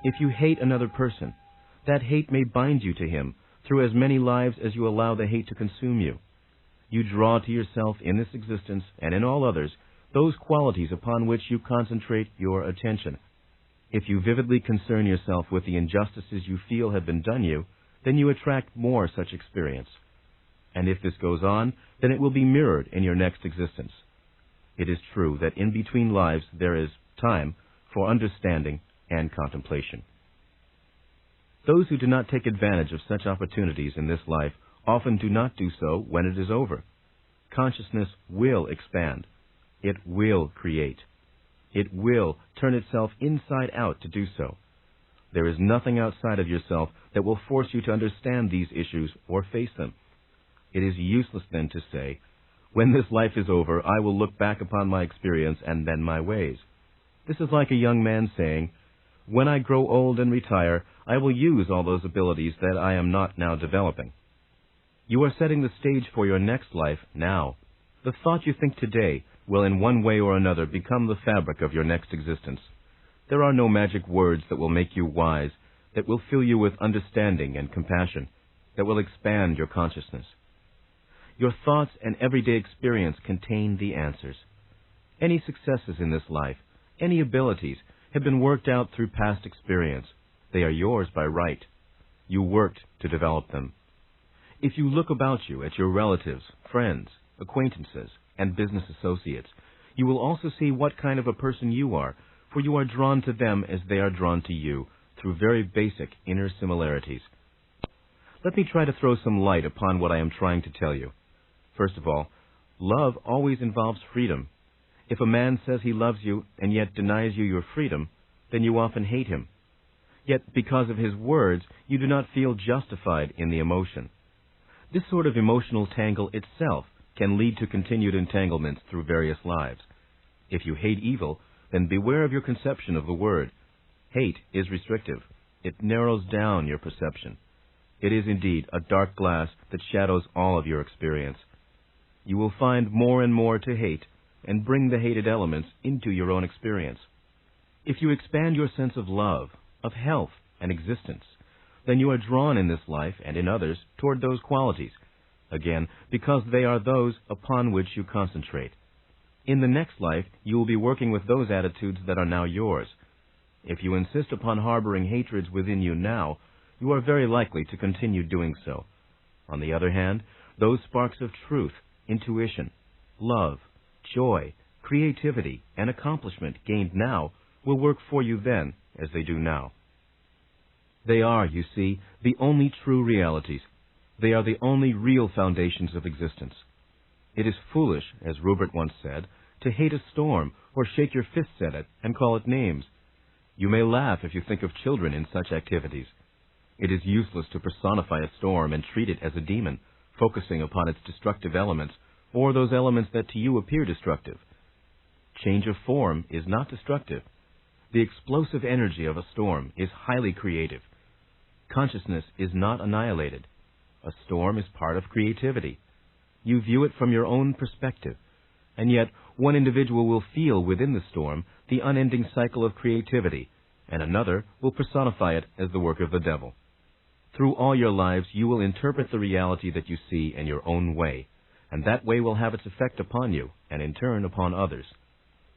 If you hate another person, that hate may bind you to him through as many lives as you allow the hate to consume you. You draw to yourself in this existence and in all others those qualities upon which you concentrate your attention. If you vividly concern yourself with the injustices you feel have been done you, then you attract more such experience. And if this goes on, then it will be mirrored in your next existence. It is true that in between lives there is time for understanding and contemplation. Those who do not take advantage of such opportunities in this life often do not do so when it is over. Consciousness will expand. It will create. It will turn itself inside out to do so. There is nothing outside of yourself that will force you to understand these issues or face them. It is useless then to say, when this life is over, I will look back upon my experience and then my ways. This is like a young man saying, when I grow old and retire, I will use all those abilities that I am not now developing. You are setting the stage for your next life now. The thought you think today will in one way or another become the fabric of your next existence. There are no magic words that will make you wise, that will fill you with understanding and compassion, that will expand your consciousness. Your thoughts and everyday experience contain the answers. Any successes in this life, any abilities, have been worked out through past experience. They are yours by right. You worked to develop them. If you look about you at your relatives, friends, acquaintances, and business associates, you will also see what kind of a person you are, for you are drawn to them as they are drawn to you, through very basic inner similarities. Let me try to throw some light upon what I am trying to tell you. First of all, love always involves freedom. If a man says he loves you and yet denies you your freedom, then you often hate him. Yet, because of his words, you do not feel justified in the emotion. This sort of emotional tangle itself can lead to continued entanglements through various lives. If you hate evil, then beware of your conception of the word. Hate is restrictive. It narrows down your perception. It is indeed a dark glass that shadows all of your experience. You will find more and more to hate and bring the hated elements into your own experience. If you expand your sense of love, of health, and existence, then you are drawn in this life and in others toward those qualities, again, because they are those upon which you concentrate. In the next life, you will be working with those attitudes that are now yours. If you insist upon harboring hatreds within you now, you are very likely to continue doing so. On the other hand, those sparks of truth, intuition, love, joy, creativity, and accomplishment gained now will work for you then as they do now. They are, you see, the only true realities. They are the only real foundations of existence. It is foolish, as Rupert once said, to hate a storm or shake your fists at it and call it names. You may laugh if you think of children in such activities. It is useless to personify a storm and treat it as a demon, focusing upon its destructive elements, or those elements that to you appear destructive. Change of form is not destructive. The explosive energy of a storm is highly creative. Consciousness is not annihilated. A storm is part of creativity. You view it from your own perspective, and yet one individual will feel within the storm the unending cycle of creativity, and another will personify it as the work of the devil. Through all your lives, you will interpret the reality that you see in your own way, and that way will have its effect upon you, and in turn upon others.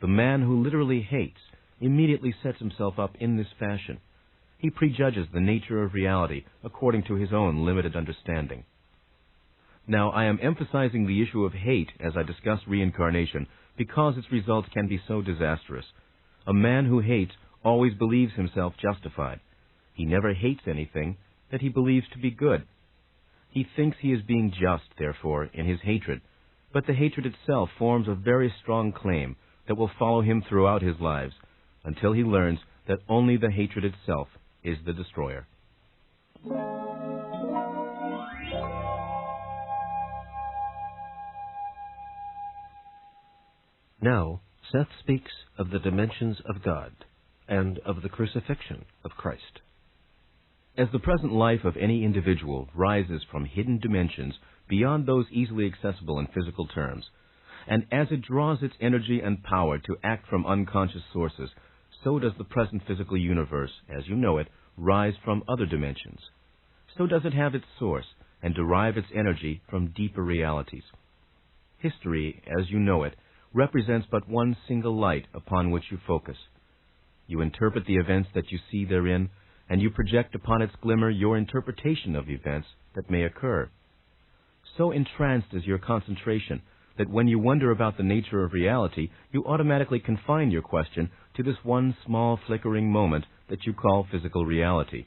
The man who literally hates immediately sets himself up in this fashion. He prejudges the nature of reality according to his own limited understanding. Now, I am emphasizing the issue of hate as I discuss reincarnation because its results can be so disastrous. A man who hates always believes himself justified. He never hates anything that he believes to be good. He thinks he is being just, therefore, in his hatred, but the hatred itself forms a very strong claim that will follow him throughout his lives, until he learns that only the hatred itself is the destroyer. Now, Seth speaks of the dimensions of God and of the crucifixion of Christ. As the present life of any individual rises from hidden dimensions beyond those easily accessible in physical terms, and as it draws its energy and power to act from unconscious sources, so does the present physical universe, as you know it, rise from other dimensions. So does it have its source and derive its energy from deeper realities. History, as you know it, represents but one single light upon which you focus. You interpret the events that you see therein, and you project upon its glimmer your interpretation of events that may occur. So entranced is your concentration that when you wonder about the nature of reality, you automatically confine your question to this one small flickering moment that you call physical reality.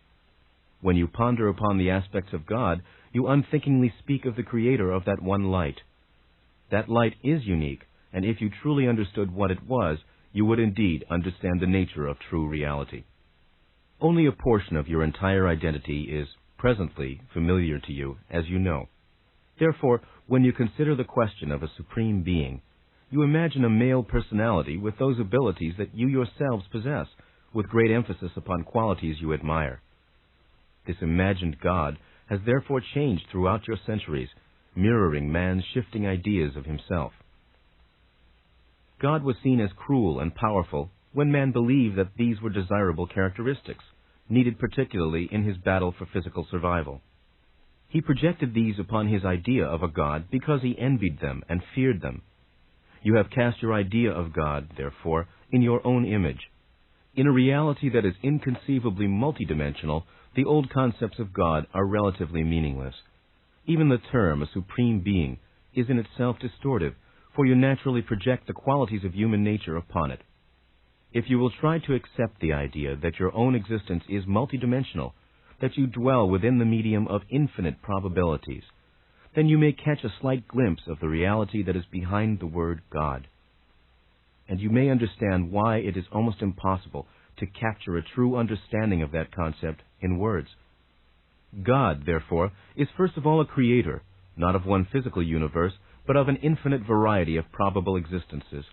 When you ponder upon the aspects of God, you unthinkingly speak of the Creator of that one light. That light is unique, and if you truly understood what it was, you would indeed understand the nature of true reality. Only a portion of your entire identity is, presently, familiar to you, as you know. Therefore, when you consider the question of a supreme being, you imagine a male personality with those abilities that you yourselves possess, with great emphasis upon qualities you admire. This imagined God has therefore changed throughout your centuries, mirroring man's shifting ideas of himself. God was seen as cruel and powerful when man believed that these were desirable characteristics, needed particularly in his battle for physical survival. He projected these upon his idea of a God because he envied them and feared them. You have cast your idea of God, therefore, in your own image. In a reality that is inconceivably multidimensional, the old concepts of God are relatively meaningless. Even the term, a supreme being, is in itself distortive, for you naturally project the qualities of human nature upon it. If you will try to accept the idea that your own existence is multidimensional, that you dwell within the medium of infinite probabilities, then you may catch a slight glimpse of the reality that is behind the word God. And you may understand why it is almost impossible to capture a true understanding of that concept in words. God, therefore, is first of all a creator, not of one physical universe, but of an infinite variety of probable existences,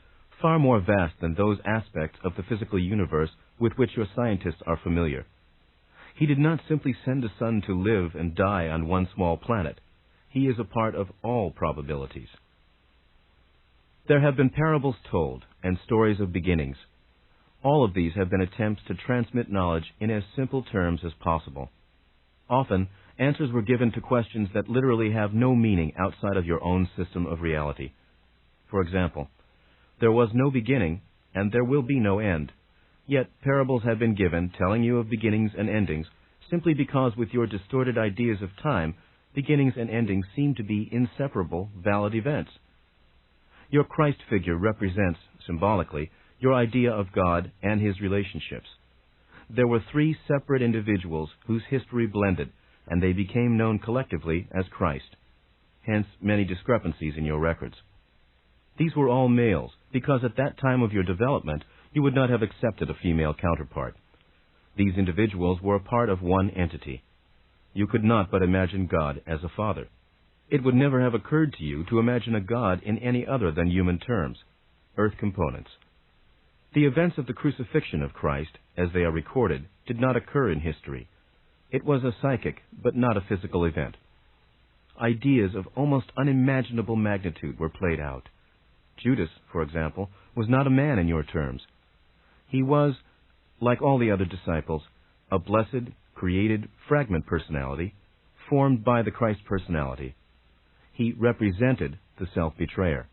far more vast than those aspects of the physical universe with which your scientists are familiar. He did not simply send a sun to live and die on one small planet. He is a part of all probabilities. There have been parables told and stories of beginnings. All of these have been attempts to transmit knowledge in as simple terms as possible. Often, answers were given to questions that literally have no meaning outside of your own system of reality. For example, there was no beginning, and there will be no end. Yet parables have been given telling you of beginnings and endings simply because with your distorted ideas of time, beginnings and endings seem to be inseparable, valid events. Your Christ figure represents, symbolically, your idea of God and his relationships. There were three separate individuals whose history blended, and they became known collectively as Christ. Hence, many discrepancies in your records. These were all males, because at that time of your development, you would not have accepted a female counterpart. These individuals were a part of one entity. You could not but imagine God as a father. It would never have occurred to you to imagine a God in any other than human terms, earth components. The events of the crucifixion of Christ, as they are recorded, did not occur in history. It was a psychic, but not a physical event. Ideas of almost unimaginable magnitude were played out. Judas, for example, was not a man in your terms. He was, like all the other disciples, a blessed, created fragment personality, formed by the Christ personality. He represented the self-betrayer.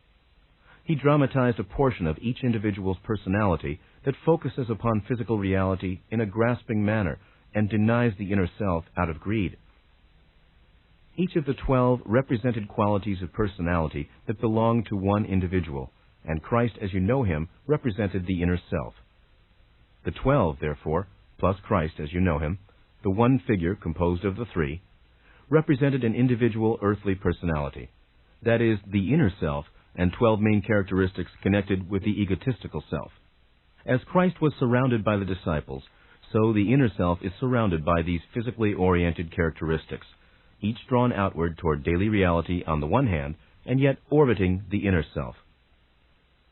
He dramatized a portion of each individual's personality that focuses upon physical reality in a grasping manner and denies the inner self out of greed. Each of the 12 represented qualities of personality that belonged to one individual, and Christ as you know him represented the inner self. The 12, therefore, plus Christ as you know him, the one figure composed of the three, represented an individual earthly personality, that is, the inner self, and 12 main characteristics connected with the egotistical self. As Christ was surrounded by the disciples, so the inner self is surrounded by these physically oriented characteristics, each drawn outward toward daily reality on the one hand, and yet orbiting the inner self.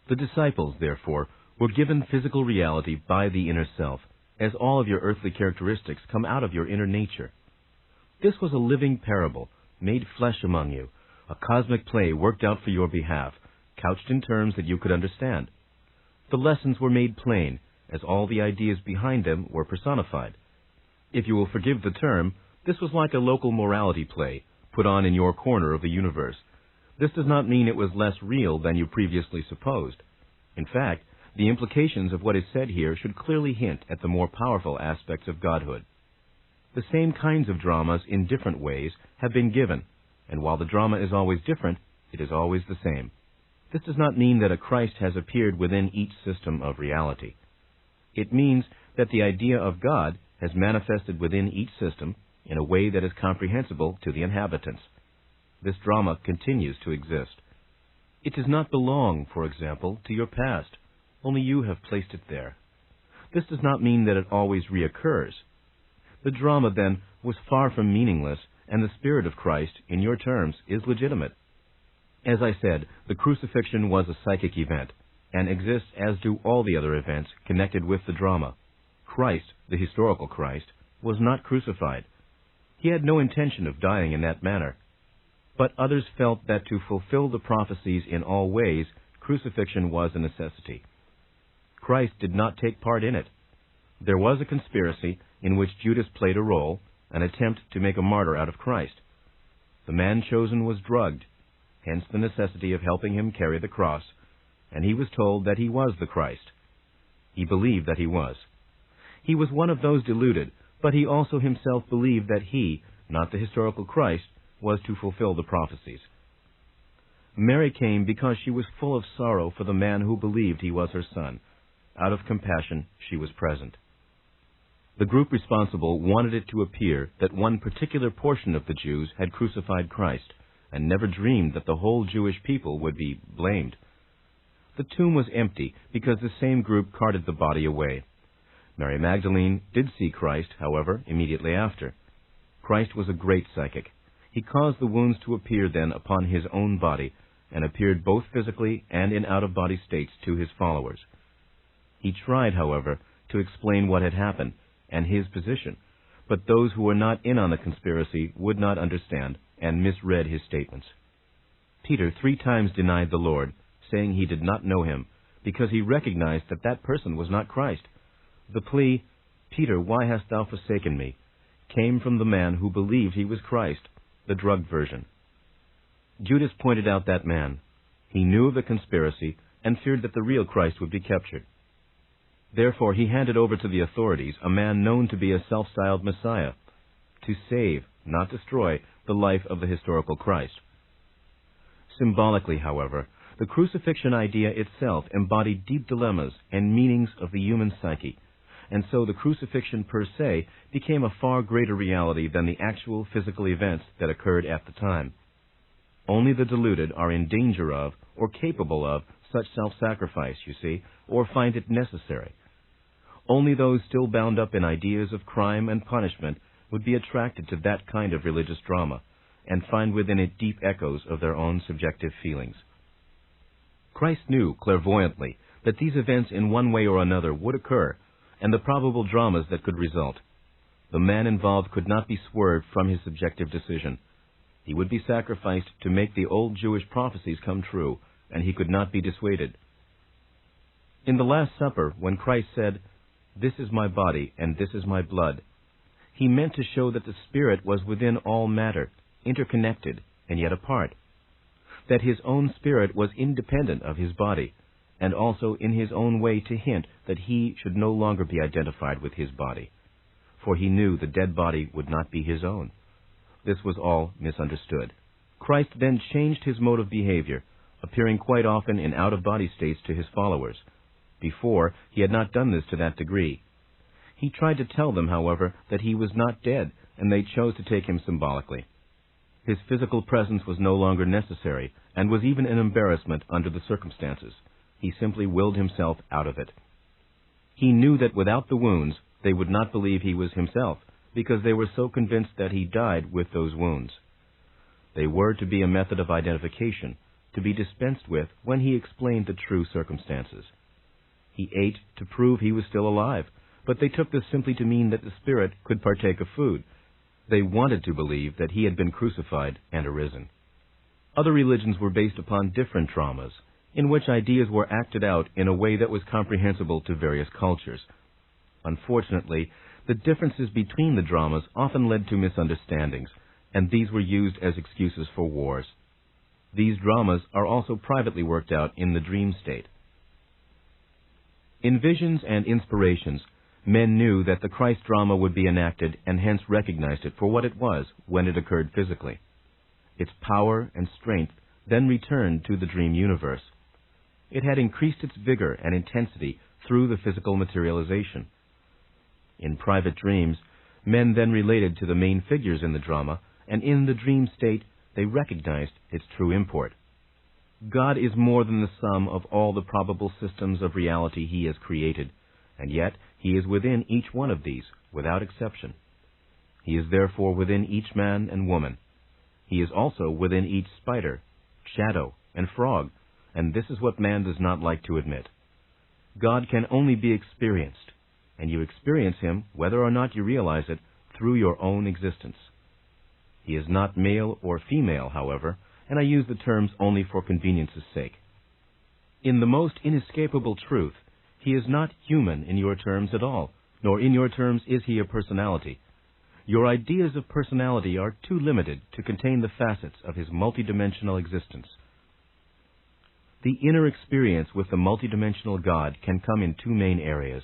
The disciples, therefore, were given physical reality by the inner self, as all of your earthly characteristics come out of your inner nature. This was a living parable, made flesh among you, a cosmic play worked out for your behalf, couched in terms that you could understand. The lessons were made plain, as all the ideas behind them were personified. If you will forgive the term, this was like a local morality play, put on in your corner of the universe. This does not mean it was less real than you previously supposed. In fact, the implications of what is said here should clearly hint at the more powerful aspects of godhood. The same kinds of dramas in different ways have been given, and while the drama is always different, it is always the same. This does not mean that a Christ has appeared within each system of reality. It means that the idea of God has manifested within each system in a way that is comprehensible to the inhabitants. This drama continues to exist. It does not belong, for example, to your past. Only you have placed it there. This does not mean that it always reoccurs. The drama, then, was far from meaningless, and the Spirit of Christ, in your terms, is legitimate. As I said, the crucifixion was a psychic event, and exists as do all the other events connected with the drama. Christ, the historical Christ, was not crucified. He had no intention of dying in that manner. But others felt that to fulfill the prophecies in all ways, crucifixion was a necessity. Christ did not take part in it. There was a conspiracy in which Judas played a role, an attempt to make a martyr out of Christ. The man chosen was drugged, hence the necessity of helping him carry the cross, and he was told that he was the Christ. He believed that he was. He was one of those deluded, but he also himself believed that he, not the historical Christ, was to fulfill the prophecies. Mary came because she was full of sorrow for the man who believed he was her son. Out of compassion, she was present. The group responsible wanted it to appear that one particular portion of the Jews had crucified Christ, and never dreamed that the whole Jewish people would be blamed. The tomb was empty because the same group carted the body away. Mary Magdalene did see Christ, however, immediately after. Christ was a great psychic. He caused the wounds to appear then upon his own body, and appeared both physically and in out-of-body states to his followers. He tried, however, to explain what had happened, and his position, but those who were not in on the conspiracy would not understand, and misread his statements. Peter 3 times denied the Lord, saying he did not know him, because he recognized that that person was not Christ. The plea, "Peter, why hast thou forsaken me?" came from the man who believed he was Christ, the drugged version. Judas pointed out that man. He knew of the conspiracy and feared that the real Christ would be captured. Therefore he handed over to the authorities a man known to be a self-styled Messiah, to save, not destroy, the life of the historical Christ. Symbolically, however, the crucifixion idea itself embodied deep dilemmas and meanings of the human psyche, and so the crucifixion per se became a far greater reality than the actual physical events that occurred at the time. Only the deluded are in danger of, or capable of, such self-sacrifice, you see, or find it necessary. Only those still bound up in ideas of crime and punishment would be attracted to that kind of religious drama, and find within it deep echoes of their own subjective feelings. Christ knew clairvoyantly that these events in one way or another would occur, and the probable dramas that could result. The man involved could not be swerved from his subjective decision. He would be sacrificed to make the old Jewish prophecies come true, and he could not be dissuaded. In the Last Supper, when Christ said, "This is my body, and this is my blood," he meant to show that the Spirit was within all matter, interconnected, and yet apart. That his own spirit was independent of his body, and also in his own way to hint that he should no longer be identified with his body, for he knew the dead body would not be his own. This was all misunderstood. Christ then changed his mode of behavior, appearing quite often in out-of-body states to his followers. Before, he had not done this to that degree. He tried to tell them, however, that he was not dead, and they chose to take him symbolically. His physical presence was no longer necessary, and was even an embarrassment under the circumstances. He simply willed himself out of it. He knew that without the wounds, they would not believe he was himself, because they were so convinced that he died with those wounds. They were to be a method of identification, to be dispensed with when he explained the true circumstances. He ate to prove he was still alive, but they took this simply to mean that the Spirit could partake of food. They wanted to believe that he had been crucified and arisen. Other religions were based upon different dramas. in which ideas were acted out in a way that was comprehensible to various cultures. Unfortunately, the differences between the dramas often led to misunderstandings, and these were used as excuses for wars. These dramas are also privately worked out in the dream state. In visions and inspirations, men knew that the Christ drama would be enacted and hence recognized it for what it was when it occurred physically. Its power and strength then returned to the dream universe. It had increased its vigor and intensity through the physical materialization. In private dreams, men then related to the main figures in the drama, and in the dream state they recognized its true import. God is more than the sum of all the probable systems of reality He has created, and yet He is within each one of these, without exception. He is therefore within each man and woman. He is also within each spider, shadow, and frog, and this is what man does not like to admit. God can only be experienced, and you experience Him, whether or not you realize it, through your own existence. He is not male or female, however, and I use the terms only for convenience's sake. In the most inescapable truth, He is not human in your terms at all, nor in your terms is He a personality. Your ideas of personality are too limited to contain the facets of His multidimensional existence. The inner experience with the multidimensional God can come in two main areas.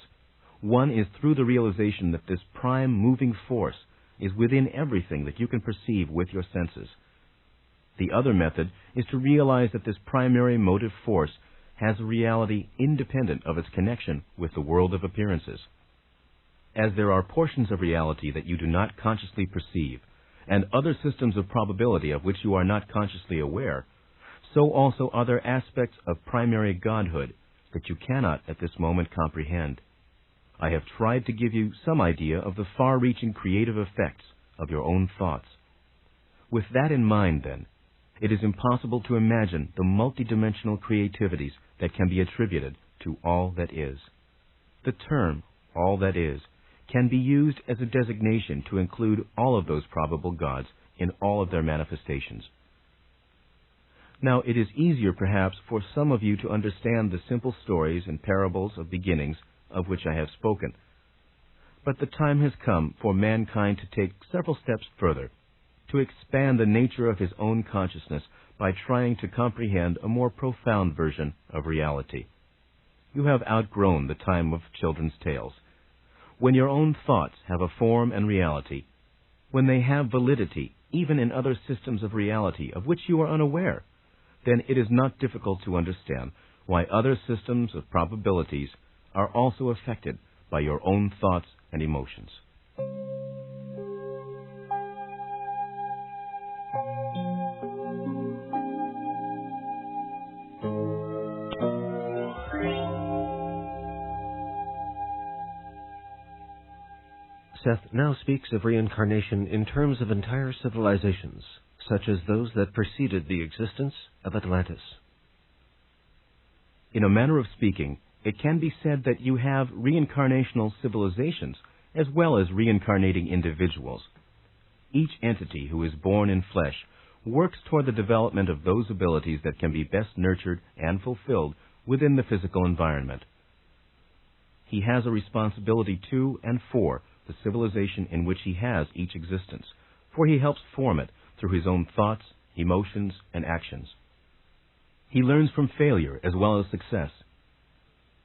One is through the realization that this prime moving force is within everything that you can perceive with your senses. The other method is to realize that this primary motive force has a reality independent of its connection with the world of appearances. As there are portions of reality that you do not consciously perceive, and other systems of probability of which you are not consciously aware, so also are there aspects of primary godhood that you cannot at this moment comprehend. I have tried to give you some idea of the far-reaching creative effects of your own thoughts. With that in mind, then, it is impossible to imagine the multidimensional creativities that can be attributed to all that is. The term, all that is, can be used as a designation to include all of those probable gods in all of their manifestations. Now, it is easier perhaps for some of you to understand the simple stories and parables of beginnings of which I have spoken. But the time has come for mankind to take several steps further, to expand the nature of his own consciousness by trying to comprehend a more profound version of reality. You have outgrown the time of children's tales. When your own thoughts have a form and reality, when they have validity even in other systems of reality of which you are unaware, then it is not difficult to understand why other systems of probabilities are also affected by your own thoughts and emotions. Seth now speaks of reincarnation in terms of entire civilizations, such as those that preceded the existence of Atlantis. In a manner of speaking, it can be said that you have reincarnational civilizations as well as reincarnating individuals. Each entity who is born in flesh works toward the development of those abilities that can be best nurtured and fulfilled within the physical environment. He has a responsibility to and for the civilization in which he has each existence, for he helps form it through his own thoughts, emotions, and actions. He learns from failure as well as success.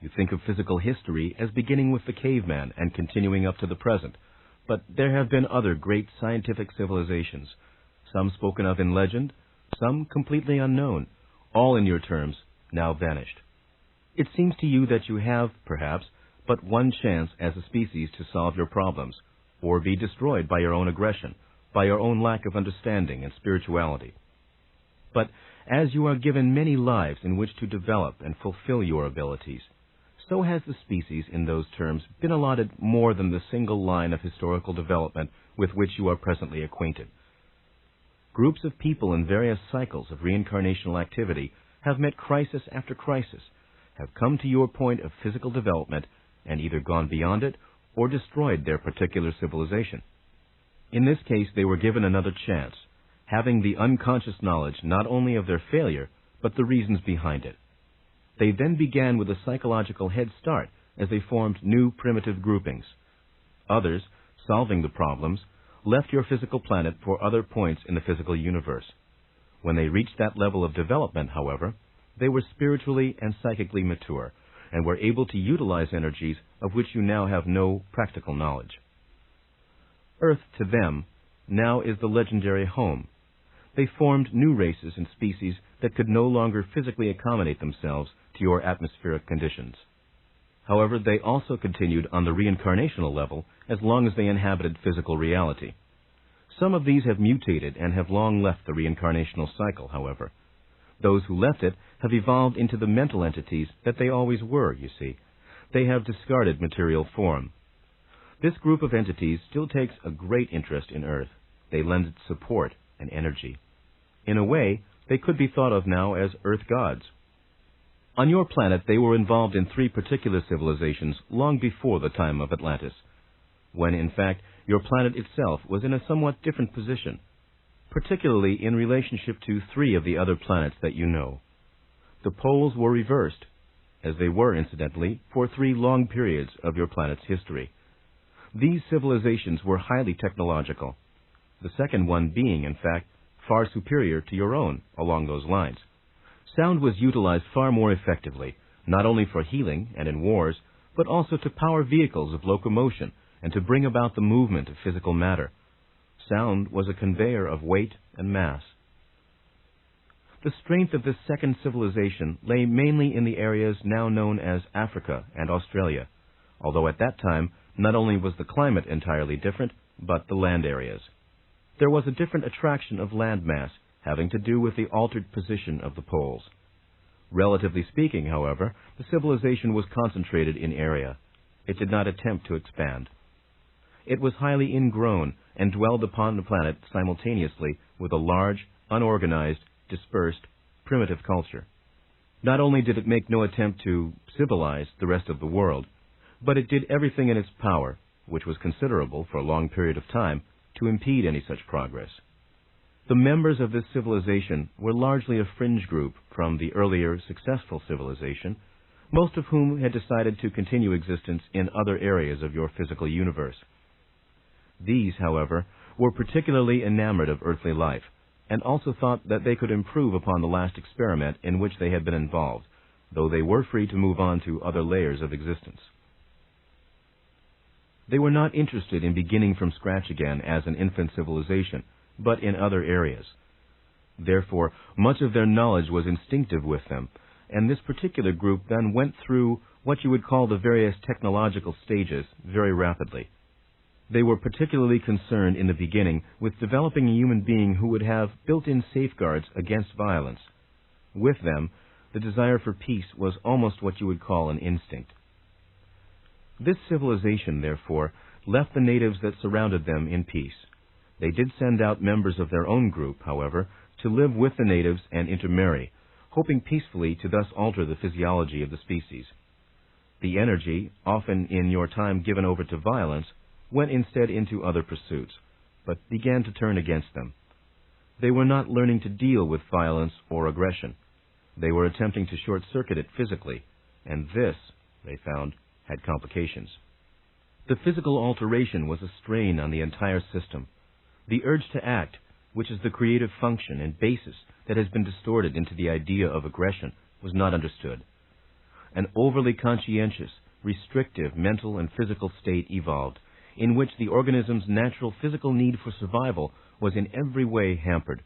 You think of physical history as beginning with the caveman and continuing up to the present, but there have been other great scientific civilizations, some spoken of in legend, some completely unknown, all in your terms now vanished. It seems to you that you have, perhaps, but one chance as a species to solve your problems, or be destroyed by your own aggression, by your own lack of understanding and spirituality. But as you are given many lives in which to develop and fulfill your abilities, so has the species in those terms been allotted more than the single line of historical development with which you are presently acquainted. Groups of people in various cycles of reincarnational activity have met crisis after crisis, have come to your point of physical development, and either gone beyond it or destroyed their particular civilization. In this case, they were given another chance, having the unconscious knowledge not only of their failure, but the reasons behind it. They then began with a psychological head start as they formed new primitive groupings. Others, solving the problems, left your physical planet for other points in the physical universe. When they reached that level of development, however, they were spiritually and psychically mature and were able to utilize energies of which you now have no practical knowledge. Earth, to them, now is the legendary home. They formed new races and species that could no longer physically accommodate themselves to your atmospheric conditions. However, they also continued on the reincarnational level as long as they inhabited physical reality. Some of these have mutated and have long left the reincarnational cycle, however. Those who left it have evolved into the mental entities that they always were, you see. They have discarded material form. This group of entities still takes a great interest in Earth. They lend it support and energy. In a way, they could be thought of now as Earth gods. On your planet, they were involved in 3 particular civilizations long before the time of Atlantis, when, in fact, your planet itself was in a somewhat different position, particularly in relationship to 3 of the other planets that you know. The poles were reversed, as they were, incidentally, for 3 long periods of your planet's history. These civilizations were highly technological, the second one being, in fact, far superior to your own along those lines. Sound was utilized far more effectively, not only for healing and in wars, but also to power vehicles of locomotion and to bring about the movement of physical matter. Sound was a conveyor of weight and mass. The strength of this second civilization lay mainly in the areas now known as Africa and Australia, although at that time not only was the climate entirely different, but the land areas. There was a different attraction of land mass, having to do with the altered position of the poles. Relatively speaking, however, the civilization was concentrated in area. It did not attempt to expand. It was highly ingrown and dwelled upon the planet simultaneously with a large, unorganized, dispersed, primitive culture. Not only did it make no attempt to civilize the rest of the world, but it did everything in its power, which was considerable for a long period of time, to impede any such progress. The members of this civilization were largely a fringe group from the earlier successful civilization, most of whom had decided to continue existence in other areas of your physical universe. These, however, were particularly enamored of earthly life, and also thought that they could improve upon the last experiment in which they had been involved, though they were free to move on to other layers of existence. They were not interested in beginning from scratch again as an infant civilization, but in other areas. Therefore, much of their knowledge was instinctive with them, and this particular group then went through what you would call the various technological stages very rapidly. They were particularly concerned in the beginning with developing a human being who would have built-in safeguards against violence. With them, the desire for peace was almost what you would call an instinct. This civilization, therefore, left the natives that surrounded them in peace. They did send out members of their own group, however, to live with the natives and intermarry, hoping peacefully to thus alter the physiology of the species. The energy, often in your time given over to violence, went instead into other pursuits, but began to turn against them. They were not learning to deal with violence or aggression. They were attempting to short-circuit it physically, and this, they found, had complications. The physical alteration was a strain on the entire system. The urge to act, which is the creative function and basis that has been distorted into the idea of aggression, was not understood. An overly conscientious, restrictive mental and physical state evolved, in which the organism's natural physical need for survival was in every way hampered.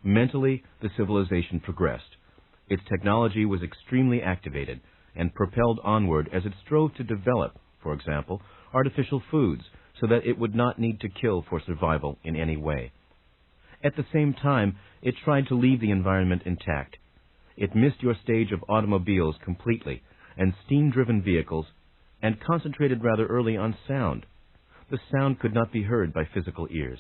Mentally, the civilization progressed. Its technology was extremely activated and propelled onward as it strove to develop, for example, artificial foods so that it would not need to kill for survival in any way. At the same time, it tried to leave the environment intact. It missed your stage of automobiles completely and steam-driven vehicles and concentrated rather early on sound. The sound could not be heard by physical ears.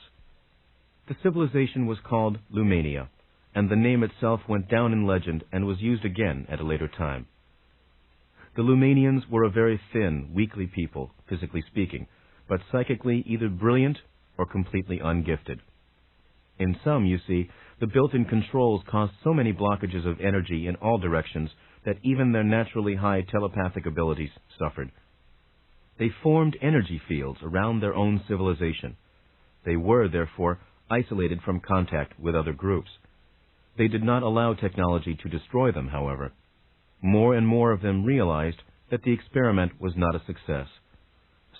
The civilization was called Lumania, and the name itself went down in legend and was used again at a later time. The Lumanians were a very thin, weakly people, physically speaking, but psychically either brilliant or completely ungifted. In some, you see, the built-in controls caused so many blockages of energy in all directions that even their naturally high telepathic abilities suffered. They formed energy fields around their own civilization. They were, therefore, isolated from contact with other groups. They did not allow technology to destroy them, however. More and more of them realized that the experiment was not a success.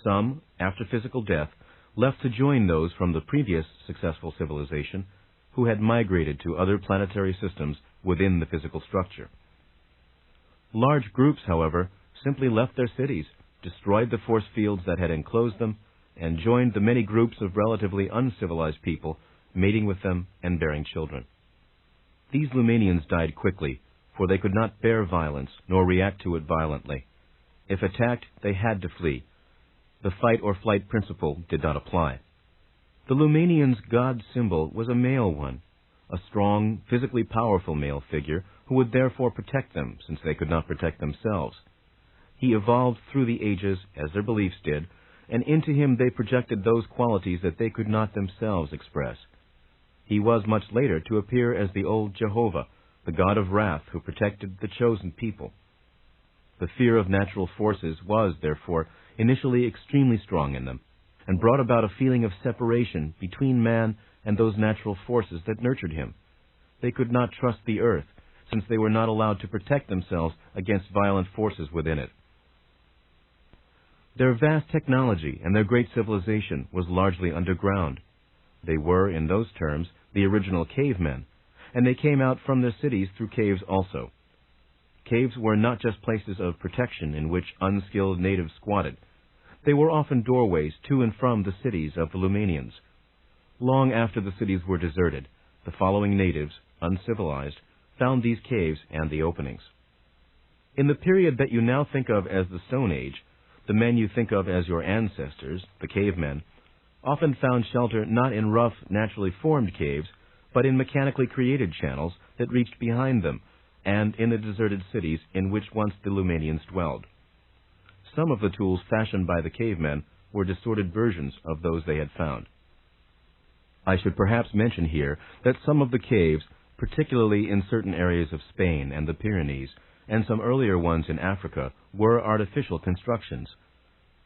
Some, after physical death, left to join those from the previous successful civilization who had migrated to other planetary systems within the physical structure. Large groups, however, simply left their cities, destroyed the force fields that had enclosed them, and joined the many groups of relatively uncivilized people, mating with them and bearing children. These Lumanians died quickly, for they could not bear violence nor react to it violently. If attacked, they had to flee. The fight or flight principle did not apply. The Lumanians' god symbol was a male one, a strong, physically powerful male figure who would therefore protect them, since they could not protect themselves. He evolved through the ages, as their beliefs did, and into him they projected those qualities that they could not themselves express. He was much later to appear as the old Jehovah, the god of wrath who protected the chosen people. The fear of natural forces was, therefore, initially extremely strong in them, and brought about a feeling of separation between man and those natural forces that nurtured him. They could not trust the earth, since they were not allowed to protect themselves against violent forces within it. Their vast technology and their great civilization was largely underground. They were, in those terms, the original cavemen, and they came out from their cities through caves also. Caves were not just places of protection in which unskilled natives squatted. They were often doorways to and from the cities of the Lumanians. Long after the cities were deserted, the following natives, uncivilized, found these caves and the openings. In the period that you now think of as the Stone Age, the men you think of as your ancestors, the cavemen, often found shelter not in rough, naturally formed caves, but in mechanically created channels that reached behind them, and in the deserted cities in which once the Lumanians dwelled. Some of the tools fashioned by the cavemen were distorted versions of those they had found. I should perhaps mention here that some of the caves, particularly in certain areas of Spain and the Pyrenees, and some earlier ones in Africa, were artificial constructions.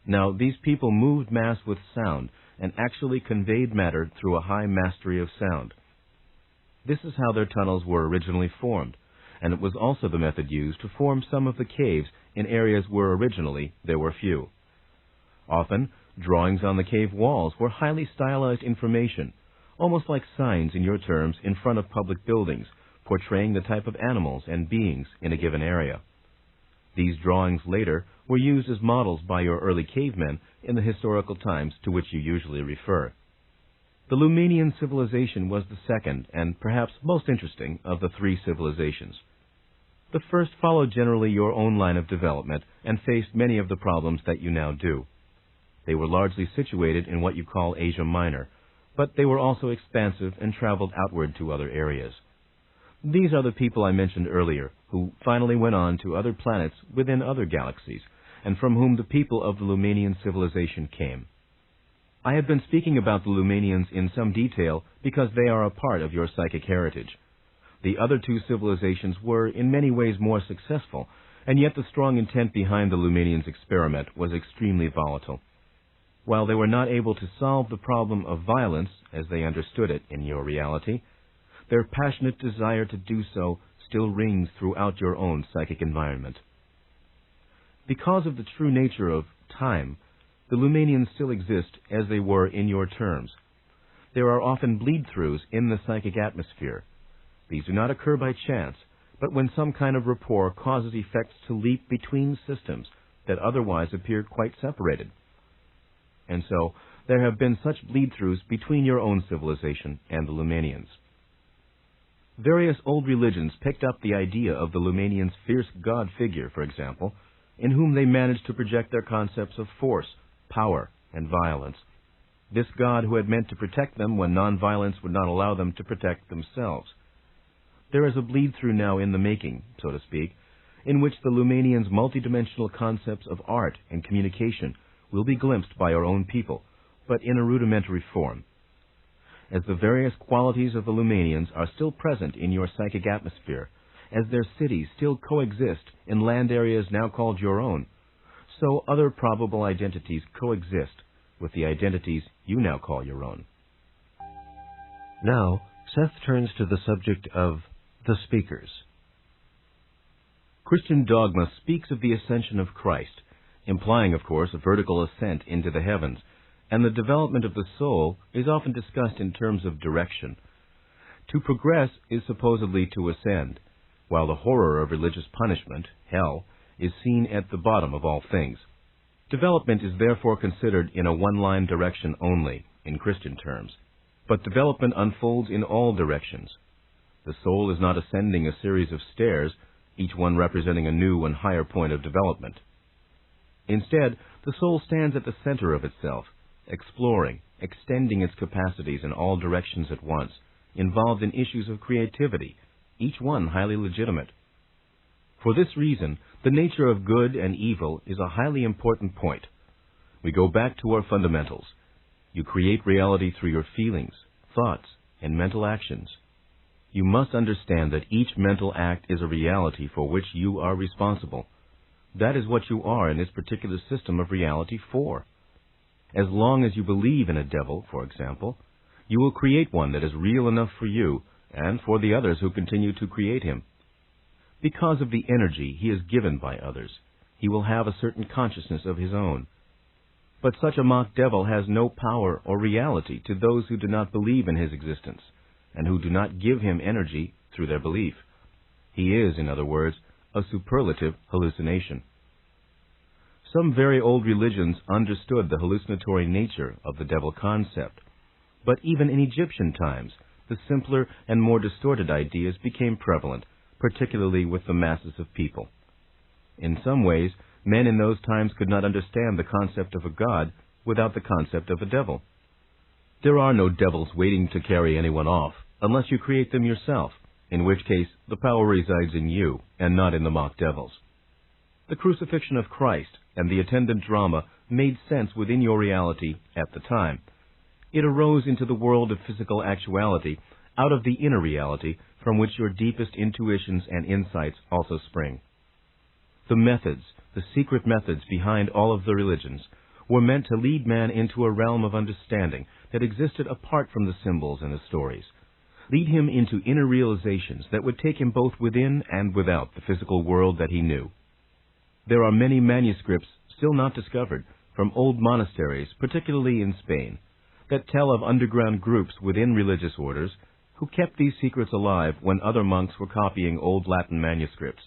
Now, these people moved mass with sound and actually conveyed matter through a high mastery of sound. This is how their tunnels were originally formed, and it was also the method used to form some of the caves in areas where originally there were few. Often, drawings on the cave walls were highly stylized information, almost like signs in your terms in front of public buildings, portraying the type of animals and beings in a given area. These drawings later were used as models by your early cavemen in the historical times to which you usually refer. The Lumanian civilization was the second and perhaps most interesting of the three civilizations. The first followed generally your own line of development and faced many of the problems that you now do. They were largely situated in what you call Asia Minor, but they were also expansive and traveled outward to other areas. These are the people I mentioned earlier, who finally went on to other planets within other galaxies, and from whom the people of the Lumanian civilization came. I have been speaking about the Lumanians in some detail because they are a part of your psychic heritage. The other two civilizations were in many ways more successful, and yet the strong intent behind the Lumanians' experiment was extremely volatile. While they were not able to solve the problem of violence, as they understood it in your reality, their passionate desire to do so still rings throughout your own psychic environment. Because of the true nature of time, the Lumanians still exist as they were in your terms. There are often bleed-throughs in the psychic atmosphere. These do not occur by chance, but when some kind of rapport causes effects to leap between systems that otherwise appeared quite separated. And so, there have been such bleed-throughs between your own civilization and the Lumanians. Various old religions picked up the idea of the Lumanians' fierce god figure, for example, in whom they managed to project their concepts of force, power, and violence. This god who had meant to protect them when non-violence would not allow them to protect themselves. There is a bleed-through now in the making, so to speak, in which the Lumanians' multidimensional concepts of art and communication will be glimpsed by our own people, but in a rudimentary form. As the various qualities of the Lumanians are still present in your psychic atmosphere, as their cities still coexist in land areas now called your own, so other probable identities coexist with the identities you now call your own. Now, Seth turns to the subject of the speakers. Christian dogma speaks of the ascension of Christ, implying, of course, a vertical ascent into the heavens, and the development of the soul is often discussed in terms of direction. To progress is supposedly to ascend, while the horror of religious punishment, hell, is seen at the bottom of all things. Development is therefore considered in a one-line direction only, in Christian terms, but development unfolds in all directions. The soul is not ascending a series of stairs, each one representing a new and higher point of development. Instead, the soul stands at the center of itself, exploring, extending its capacities in all directions at once, involved in issues of creativity, each one highly legitimate. For this reason, the nature of good and evil is a highly important point. We go back to our fundamentals. You create reality through your feelings, thoughts, and mental actions. You must understand that each mental act is a reality for which you are responsible. That is what you are in this particular system of reality for. As long as you believe in a devil, for example, you will create one that is real enough for you and for the others who continue to create him. Because of the energy he is given by others, he will have a certain consciousness of his own. But such a mock devil has no power or reality to those who do not believe in his existence, and who do not give him energy through their belief. He is, in other words, a superlative hallucination. Some very old religions understood the hallucinatory nature of the devil concept, but even in Egyptian times, the simpler and more distorted ideas became prevalent, particularly with the masses of people. In some ways, men in those times could not understand the concept of a god without the concept of a devil. There are no devils waiting to carry anyone off, unless you create them yourself, in which case the power resides in you and not in the mock devils. The crucifixion of Christ and the attendant drama made sense within your reality at the time. It arose into the world of physical actuality out of the inner reality from which your deepest intuitions and insights also spring. The methods, the secret methods behind all of the religions, were meant to lead man into a realm of understanding that existed apart from the symbols and the stories, lead him into inner realizations that would take him both within and without the physical world that he knew. There are many manuscripts still not discovered from old monasteries, particularly in Spain, that tell of underground groups within religious orders who kept these secrets alive when other monks were copying old Latin manuscripts.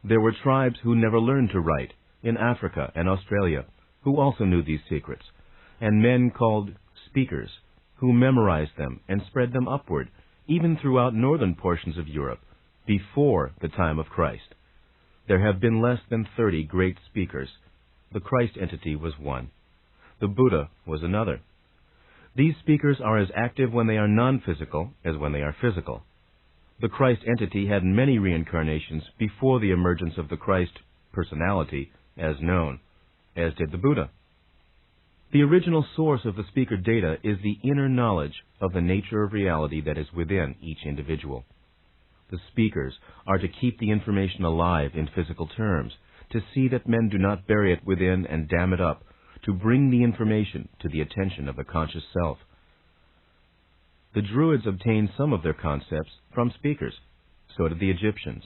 There were tribes who never learned to write in Africa and Australia who also knew these secrets, and men called speakers who memorized them and spread them upward, even throughout northern portions of Europe, before the time of Christ. There have been less than 30 great speakers. The Christ entity was one. The Buddha was another. These speakers are as active when they are non-physical as when they are physical. The Christ entity had many reincarnations before the emergence of the Christ personality as known, as did the Buddha. The original source of the speaker data is the inner knowledge of the nature of reality that is within each individual. The speakers are to keep the information alive in physical terms, to see that men do not bury it within and dam it up, to bring the information to the attention of the conscious self. The Druids obtained some of their concepts from speakers. So did the Egyptians.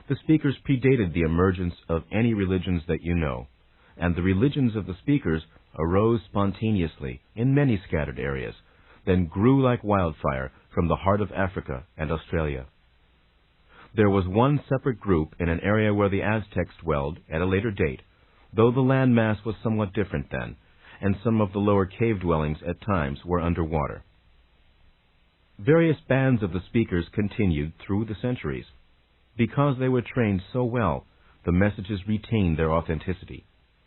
The speakers predated the emergence of any religions that you know, and the religions of the speakers arose spontaneously in many scattered areas, then grew like wildfire from the heart of Africa and Australia. There was one separate group in an area where the Aztecs dwelled at a later date, though the land mass was somewhat different then, and some of the lower cave dwellings at times were underwater. Various bands of the speakers continued through the centuries. Because they were trained so well, the messages retained their authenticity.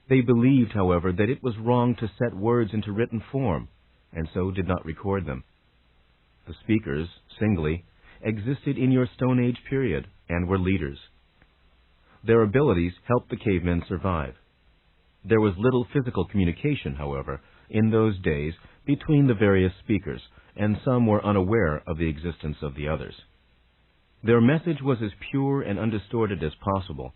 They believed, however, that it was wrong to set words into written form, and so did not record them. The speakers, singly, existed in your Stone Age period and were leaders. Their abilities helped the cavemen survive. There was little physical communication, however, in those days between the various speakers, and some were unaware of the existence of the others. Their message was as pure and undistorted as possible.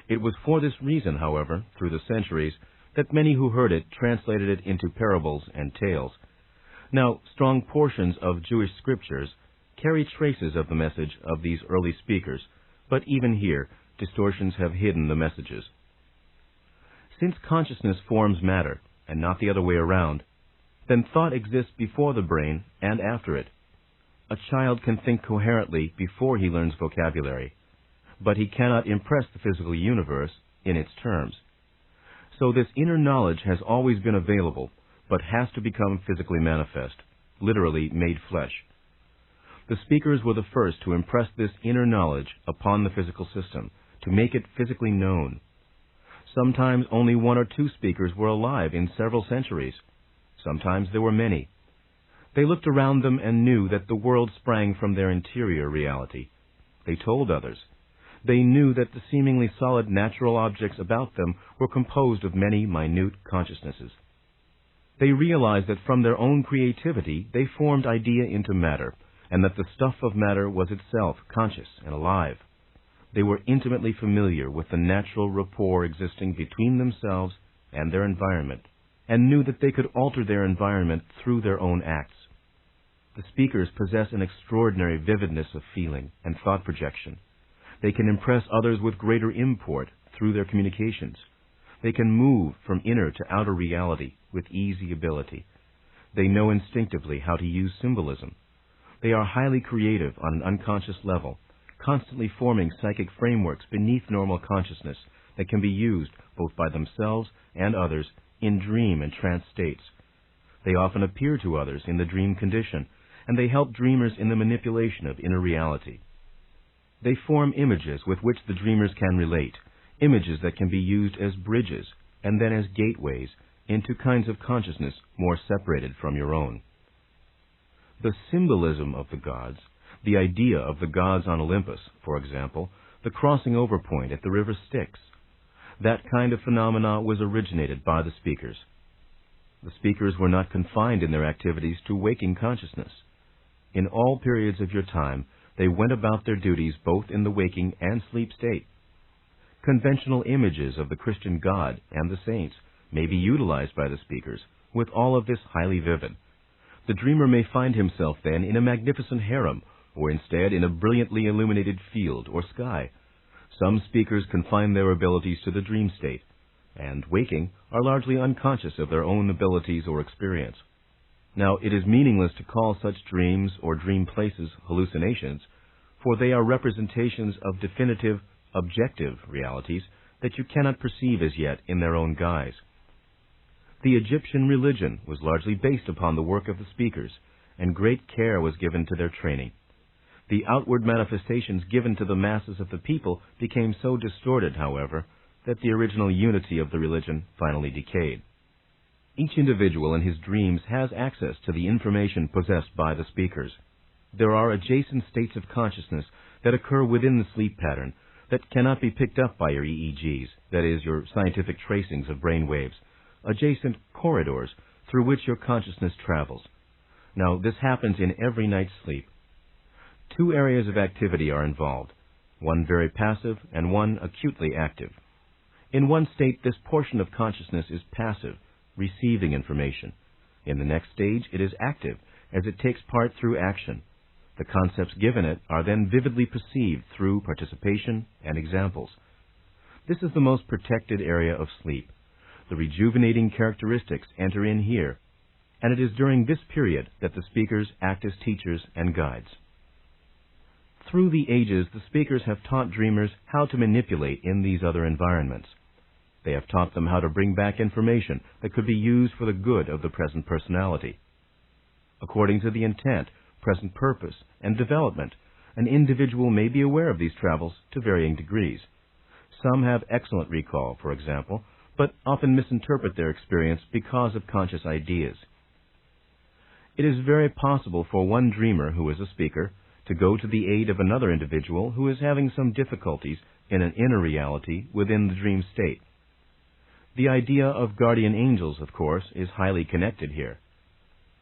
It was for this reason, however, through the centuries, that many who heard it translated it into parables and tales. Now, strong portions of Jewish scriptures carry traces of the message of these early speakers, but even here, distortions have hidden the messages. Since consciousness forms matter, and not the other way around, then thought exists before the brain and after it. A child can think coherently before he learns vocabulary, but he cannot impress the physical universe in its terms. So this inner knowledge has always been available, but has to become physically manifest, literally made flesh. The speakers were the first to impress this inner knowledge upon the physical system, to make it physically known. Sometimes only one or two speakers were alive in several centuries. Sometimes there were many. They looked around them and knew that the world sprang from their interior reality. They told others. They knew that the seemingly solid natural objects about them were composed of many minute consciousnesses. They realized that from their own creativity they formed idea into matter, and that the stuff of matter was itself conscious and alive. They were intimately familiar with the natural rapport existing between themselves and their environment, and knew that they could alter their environment through their own acts. The speakers possess an extraordinary vividness of feeling and thought projection. They can impress others with greater import through their communications. They can move from inner to outer reality with easy ability. They know instinctively how to use symbolism. They are highly creative on an unconscious level, constantly forming psychic frameworks beneath normal consciousness that can be used both by themselves and others in dream and trance states. They often appear to others in the dream condition, and they help dreamers in the manipulation of inner reality. They form images with which the dreamers can relate, images that can be used as bridges and then as gateways into kinds of consciousness more separated from your own. The symbolism of the gods, the idea of the gods on Olympus, for example, the crossing over point at the river Styx, that kind of phenomena was originated by the speakers. The speakers were not confined in their activities to waking consciousness. In all periods of your time, they went about their duties both in the waking and sleep state. Conventional images of the Christian God and the saints may be utilized by the speakers, with all of this highly vivid. The dreamer may find himself then in a magnificent harem, or instead in a brilliantly illuminated field or sky. Some speakers confine their abilities to the dream state, and, waking, are largely unconscious of their own abilities or experience. Now, it is meaningless to call such dreams or dream places hallucinations, for they are representations of definitive, objective realities that you cannot perceive as yet in their own guise. The Egyptian religion was largely based upon the work of the speakers, and great care was given to their training. The outward manifestations given to the masses of the people became so distorted, however, that the original unity of the religion finally decayed. Each individual in his dreams has access to the information possessed by the speakers. There are adjacent states of consciousness that occur within the sleep pattern that cannot be picked up by your EEGs, that is, your scientific tracings of brain waves, adjacent corridors through which your consciousness travels. Now, this happens in every night's sleep. Two areas of activity are involved, one very passive and one acutely active. In one state, this portion of consciousness is passive, receiving information. In the next stage, it is active, as it takes part through action. The concepts given it are then vividly perceived through participation and examples. This is the most protected area of sleep. The rejuvenating characteristics enter in here, and it is during this period that the speakers act as teachers and guides. Through the ages, the speakers have taught dreamers how to manipulate in these other environments. They have taught them how to bring back information that could be used for the good of the present personality. According to the intent, present purpose, and development, an individual may be aware of these travels to varying degrees. Some have excellent recall, for example, but often misinterpret their experience because of conscious ideas. It is very possible for one dreamer who is a speaker to go to the aid of another individual who is having some difficulties in an inner reality within the dream state. The idea of guardian angels, of course, is highly connected here.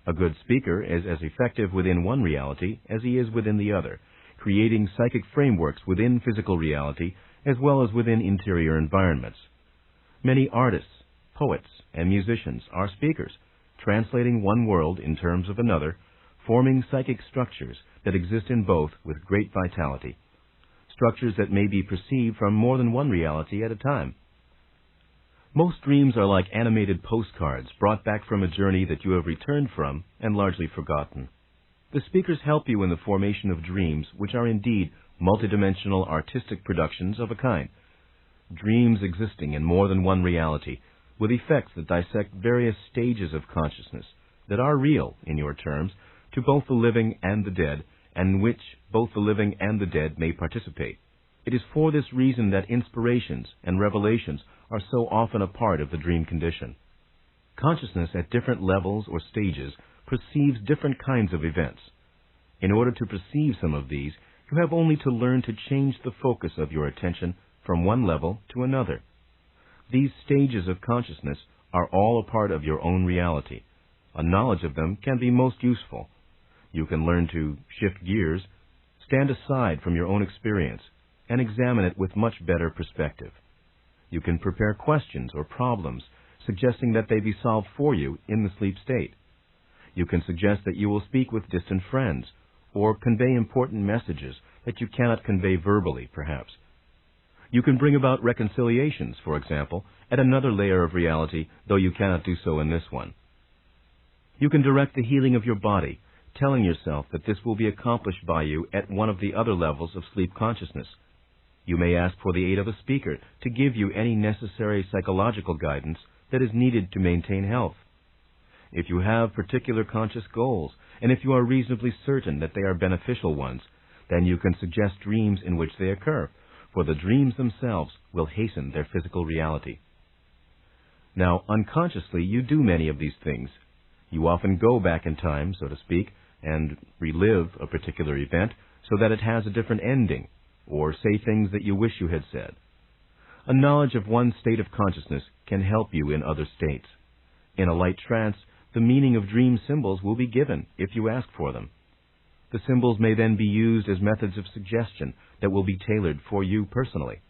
A good speaker is as effective within one reality as he is within the other, creating psychic frameworks within physical reality as well as within interior environments. Many artists, poets, and musicians are speakers, translating one world in terms of another, forming psychic structures that exist in both with great vitality, structures that may be perceived from more than one reality at a time. Most dreams are like animated postcards brought back from a journey that you have returned from and largely forgotten. The speakers help you in the formation of dreams, which are indeed multidimensional artistic productions of a kind. Dreams existing in more than one reality, with effects that dissect various stages of consciousness that are real, in your terms, to both the living and the dead, and in which both the living and the dead may participate. It is for this reason that inspirations and revelations are so often a part of the dream condition. Consciousness at different levels or stages perceives different kinds of events. In order to perceive some of these, you have only to learn to change the focus of your attention from one level to another. These stages of consciousness are all a part of your own reality. A knowledge of them can be most useful. You can learn to shift gears, stand aside from your own experience, and examine it with much better perspective. You can prepare questions or problems, suggesting that they be solved for you in the sleep state. You can suggest that you will speak with distant friends, or convey important messages that you cannot convey verbally, perhaps. You can bring about reconciliations, for example, at another layer of reality, though you cannot do so in this one. You can direct the healing of your body, telling yourself that this will be accomplished by you at one of the other levels of sleep consciousness. You may ask for the aid of a speaker to give you any necessary psychological guidance that is needed to maintain health. If you have particular conscious goals, and if you are reasonably certain that they are beneficial ones, then you can suggest dreams in which they occur, for the dreams themselves will hasten their physical reality. Now, unconsciously, you do many of these things. You often go back in time, so to speak, and relive a particular event so that it has a different ending, or say things that you wish you had said. A knowledge of one state of consciousness can help you in other states. In a light trance, the meaning of dream symbols will be given if you ask for them. The symbols may then be used as methods of suggestion that will be tailored for you personally.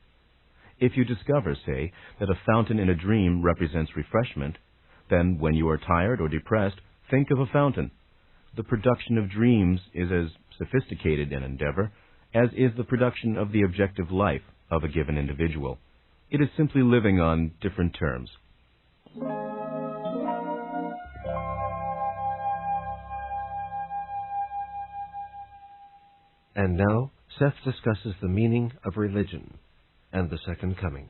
If you discover, say, that a fountain in a dream represents refreshment, then when you are tired or depressed, think of a fountain. The production of dreams is as sophisticated an endeavor as is the production of the objective life of a given individual. It is simply living on different terms. And now, Seth discusses the meaning of religion and the second coming.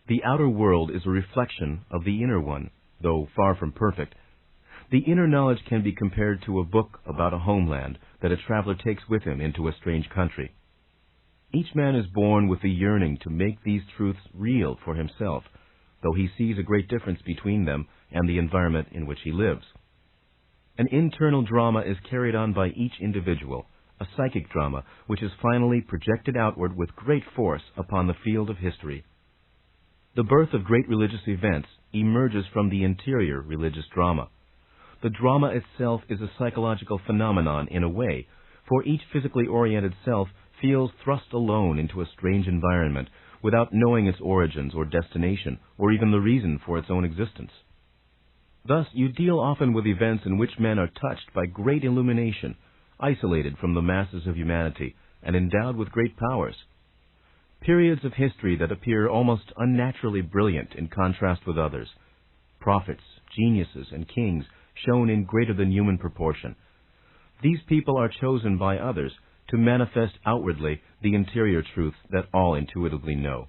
The outer world is a reflection of the inner one, though far from perfect. The inner knowledge can be compared to a book about a homeland that a traveler takes with him into a strange country. Each man is born with the yearning to make these truths real for himself, though he sees a great difference between them and the environment in which he lives. An internal drama is carried on by each individual, a psychic drama which is finally projected outward with great force upon the field of history. The birth of great religious events emerges from the interior religious drama. The drama itself is a psychological phenomenon in a way, for each physically oriented self feels thrust alone into a strange environment without knowing its origins or destination or even the reason for its own existence. Thus, you deal often with events in which men are touched by great illumination, isolated from the masses of humanity, and endowed with great powers. Periods of history that appear almost unnaturally brilliant in contrast with others. Prophets, geniuses, and kings shown in greater than human proportion. These people are chosen by others to manifest outwardly the interior truths that all intuitively know.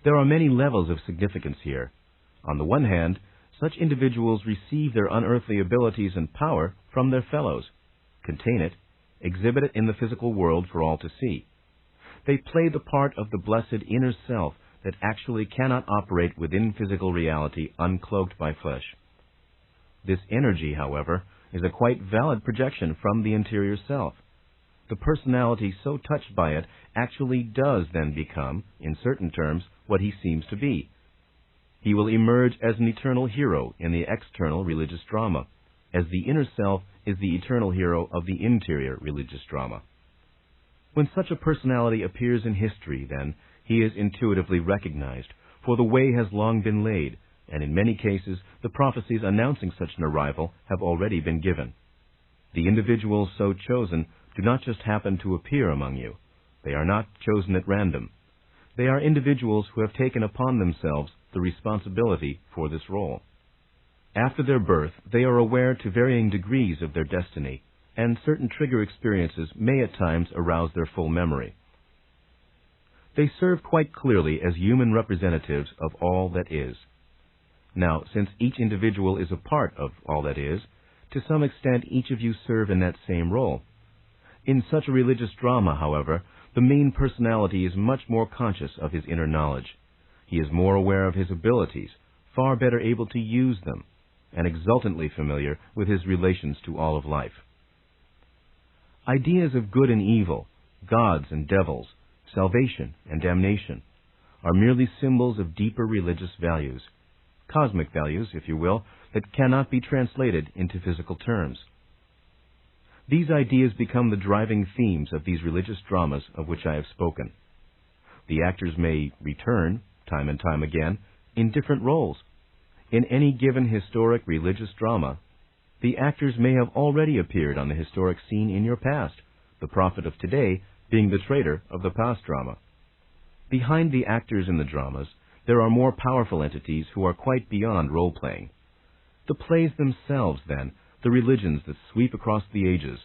There are many levels of significance here. On the one hand, such individuals receive their unearthly abilities and power from their fellows, contain it, exhibit it in the physical world for all to see. They play the part of the blessed inner self that actually cannot operate within physical reality uncloaked by flesh. This energy, however, is a quite valid projection from the interior self. The personality so touched by it actually does then become, in certain terms, what he seems to be. He will emerge as an eternal hero in the external religious drama. as the inner self is the eternal hero of the interior religious drama. When such a personality appears in history, then, he is intuitively recognized, for the way has long been laid, and in many cases the prophecies announcing such an arrival have already been given. The individuals so chosen do not just happen to appear among you. They are not chosen at random. They are individuals who have taken upon themselves the responsibility for this role. After their birth, they are aware to varying degrees of their destiny, and certain trigger experiences may at times arouse their full memory. They serve quite clearly as human representatives of all that is. Now, since each individual is a part of all that is, to some extent each of you serve in that same role. In such a religious drama, however, the main personality is much more conscious of his inner knowledge. He is more aware of his abilities, far better able to use them, and exultantly familiar with his relations to all of life. Ideas of good and evil, gods and devils, salvation and damnation, are merely symbols of deeper religious values, cosmic values, if you will, that cannot be translated into physical terms. These ideas become the driving themes of these religious dramas of which I have spoken. The actors may return, time and time again, in different roles. In any given historic religious drama, the actors may have already appeared on the historic scene in your past, the prophet of today being the traitor of the past drama. Behind the actors in the dramas, there are more powerful entities who are quite beyond role-playing. The plays themselves, then, the religions that sweep across the ages,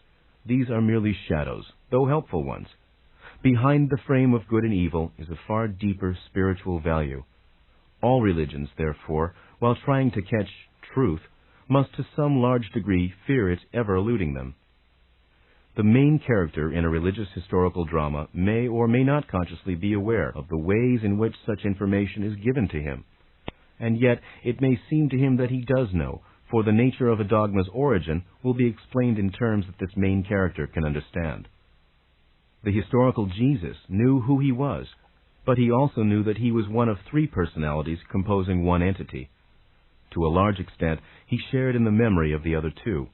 these are merely shadows, though helpful ones. Behind the frame of good and evil is a far deeper spiritual value. All religions, therefore, while trying to catch truth, must to some large degree fear its ever eluding them. The main character in a religious historical drama may or may not consciously be aware of the ways in which such information is given to him, and yet it may seem to him that he does know, for the nature of a dogma's origin will be explained in terms that this main character can understand. The historical Jesus knew who he was, but he also knew that he was one of three personalities composing one entity. To a large extent, he shared in the memory of the other two.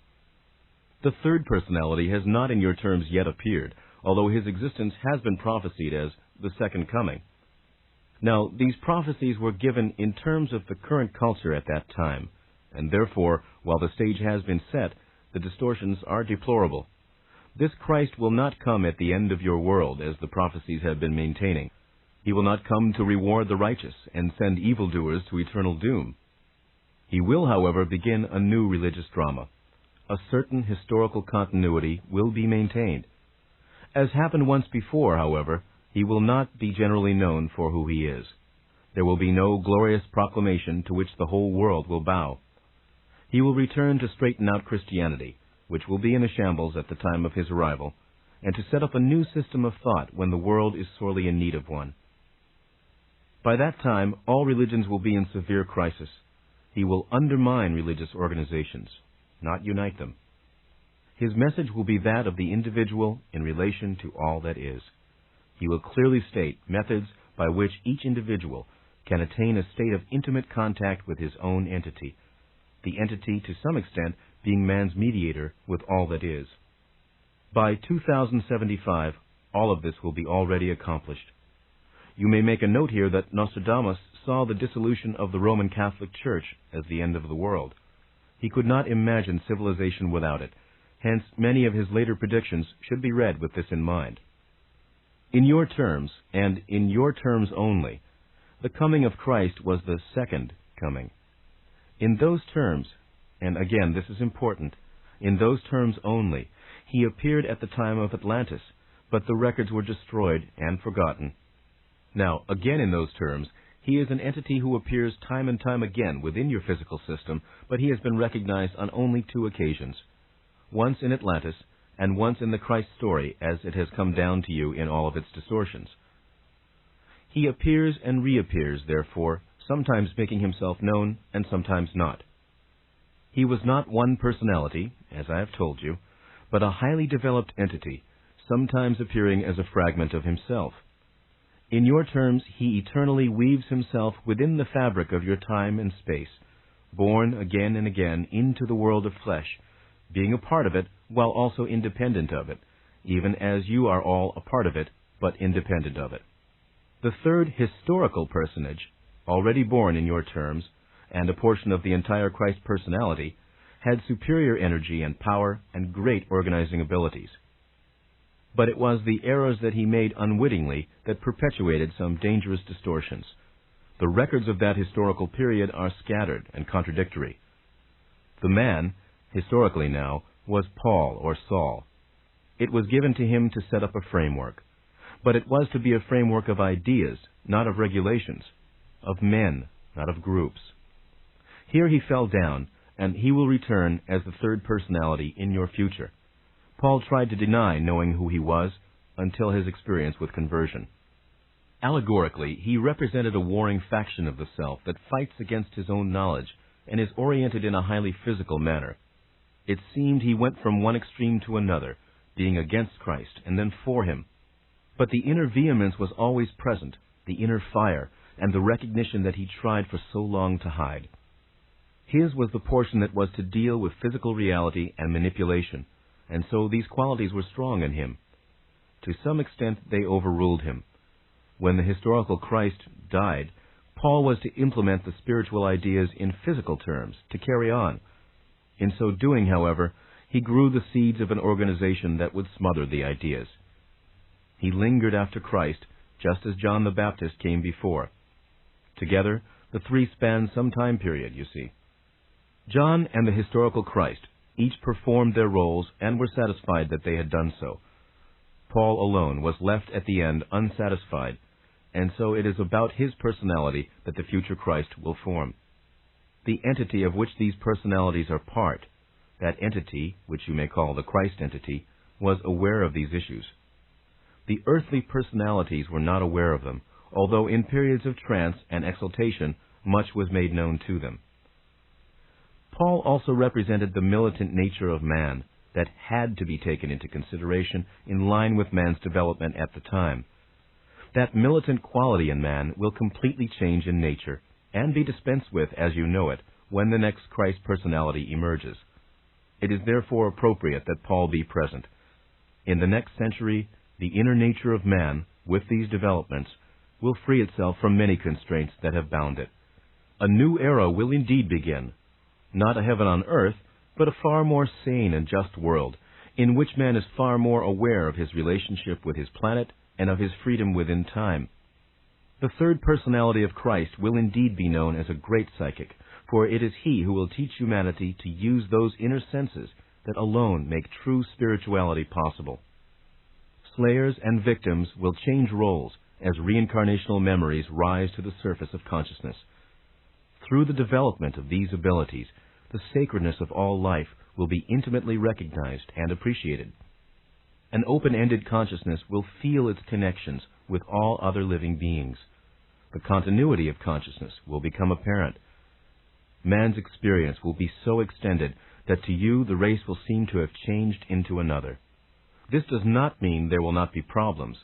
The third personality has not in your terms yet appeared, although his existence has been prophesied as the second coming. Now, these prophecies were given in terms of the current culture at that time, and therefore, while the stage has been set, the distortions are deplorable. This Christ will not come at the end of your world, as the prophecies have been maintaining. He will not come to reward the righteous and send evildoers to eternal doom. He will, however, begin a new religious drama. A certain historical continuity will be maintained. As happened once before, however, he will not be generally known for who he is. There will be no glorious proclamation to which the whole world will bow. He will return to straighten out Christianity, which will be in a shambles at the time of his arrival, and to set up a new system of thought when the world is sorely in need of one. By that time, all religions will be in severe crisis. He will undermine religious organizations, not unite them. His message will be that of the individual in relation to all that is. He will clearly state methods by which each individual can attain a state of intimate contact with his own entity, the entity to some extent being man's mediator with all that is. By 2075, all of this will be already accomplished. You may make a note here that Nostradamus saw the dissolution of the Roman Catholic Church as the end of the world. He could not imagine civilization without it. Hence, many of his later predictions should be read with this in mind. In your terms, and in your terms only, the coming of Christ was the second coming. In those terms, and again this is important, in those terms only, he appeared at the time of Atlantis, but the records were destroyed and forgotten. Now, again in those terms, he is an entity who appears time and time again within your physical system, but he has been recognized on only two occasions, once in Atlantis and once in the Christ story as it has come down to you in all of its distortions. He appears and reappears, therefore, sometimes making himself known and sometimes not. He was not one personality, as I have told you, but a highly developed entity, sometimes appearing as a fragment of himself. In your terms, he eternally weaves himself within the fabric of your time and space, born again and again into the world of flesh, being a part of it while also independent of it, even as you are all a part of it, but independent of it. The third historical personage, already born in your terms, and a portion of the entire Christ personality, had superior energy and power and great organizing abilities. But it was the errors that he made unwittingly that perpetuated some dangerous distortions. The records of that historical period are scattered and contradictory. The man, historically now, was Paul or Saul. It was given to him to set up a framework. But it was to be a framework of ideas, not of regulations, of men, not of groups. Here he fell down, and he will return as the third personality in your future. Paul tried to deny knowing who he was until his experience with conversion. Allegorically, he represented a warring faction of the self that fights against his own knowledge and is oriented in a highly physical manner. It seemed he went from one extreme to another, being against Christ and then for him. But the inner vehemence was always present, the inner fire, and the recognition that he tried for so long to hide. His was the portion that was to deal with physical reality and manipulation, and so these qualities were strong in him. To some extent, they overruled him. When the historical Christ died, Paul was to implement the spiritual ideas in physical terms, to carry on. In so doing, however, he grew the seeds of an organization that would smother the ideas. He lingered after Christ, just as John the Baptist came before. Together, the three spanned some time period, you see. John and the historical Christ each performed their roles and were satisfied that they had done so. Paul alone was left at the end unsatisfied, and so it is about his personality that the future Christ will form. The entity of which these personalities are part, that entity, which you may call the Christ entity, was aware of these issues. The earthly personalities were not aware of them, although in periods of trance and exaltation much was made known to them. Paul also represented the militant nature of man that had to be taken into consideration in line with man's development at the time. That militant quality in man will completely change in nature and be dispensed with as you know it when the next Christ personality emerges. It is therefore appropriate that Paul be present. In the next century, the inner nature of man, with these developments, will free itself from many constraints that have bound it. A new era will indeed begin, not a heaven on earth, but a far more sane and just world, in which man is far more aware of his relationship with his planet and of his freedom within time. The third personality of Christ will indeed be known as a great psychic, for it is he who will teach humanity to use those inner senses that alone make true spirituality possible. Slayers and victims will change roles as reincarnational memories rise to the surface of consciousness. Through the development of these abilities, the sacredness of all life will be intimately recognized and appreciated. An open-ended consciousness will feel its connections with all other living beings. The continuity of consciousness will become apparent. Man's experience will be so extended that to you the race will seem to have changed into another. This does not mean there will not be problems.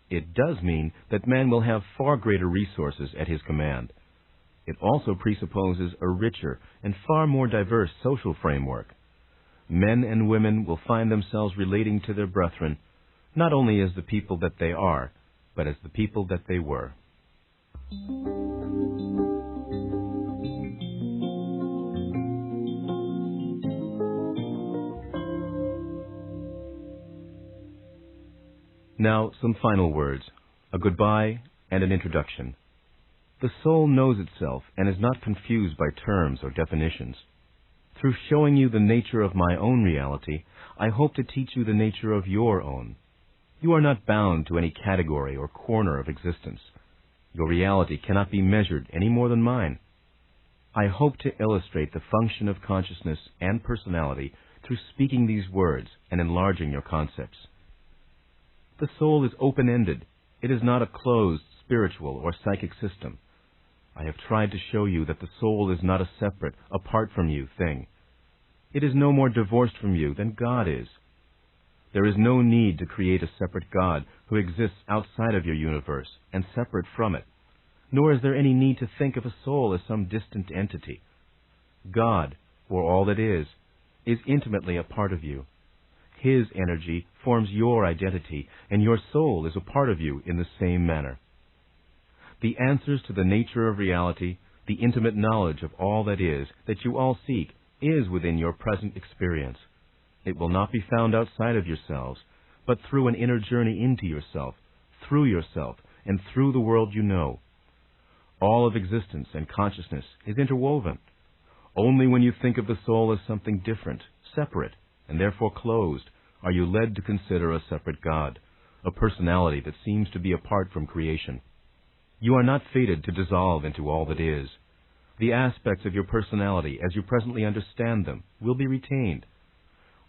It does mean that man will have far greater resources at his command. It also presupposes a richer and far more diverse social framework. Men and women will find themselves relating to their brethren, not only as the people that they are, but as the people that they were. Now, some final words, a goodbye and an introduction. The soul knows itself and is not confused by terms or definitions. Through showing you the nature of my own reality, I hope to teach you the nature of your own. You are not bound to any category or corner of existence. Your reality cannot be measured any more than mine. I hope to illustrate the function of consciousness and personality through speaking these words and enlarging your concepts. The soul is open-ended. It is not a closed spiritual or psychic system. I have tried to show you that the soul is not a separate, apart from you thing. It is no more divorced from you than God is. There is no need to create a separate God who exists outside of your universe and separate from it, nor is there any need to think of a soul as some distant entity. God, or all that is intimately a part of you. His energy forms your identity, and your soul is a part of you in the same manner. The answers to the nature of reality, the intimate knowledge of all that is, that you all seek, is within your present experience. It will not be found outside of yourselves, but through an inner journey into yourself, and through the world you know. All of existence and consciousness is interwoven. Only when you think of the soul as something different, separate, and therefore closed, are you led to consider a separate God, a personality that seems to be apart from creation. You are not fated to dissolve into all that is. The aspects of your personality, as you presently understand them, will be retained.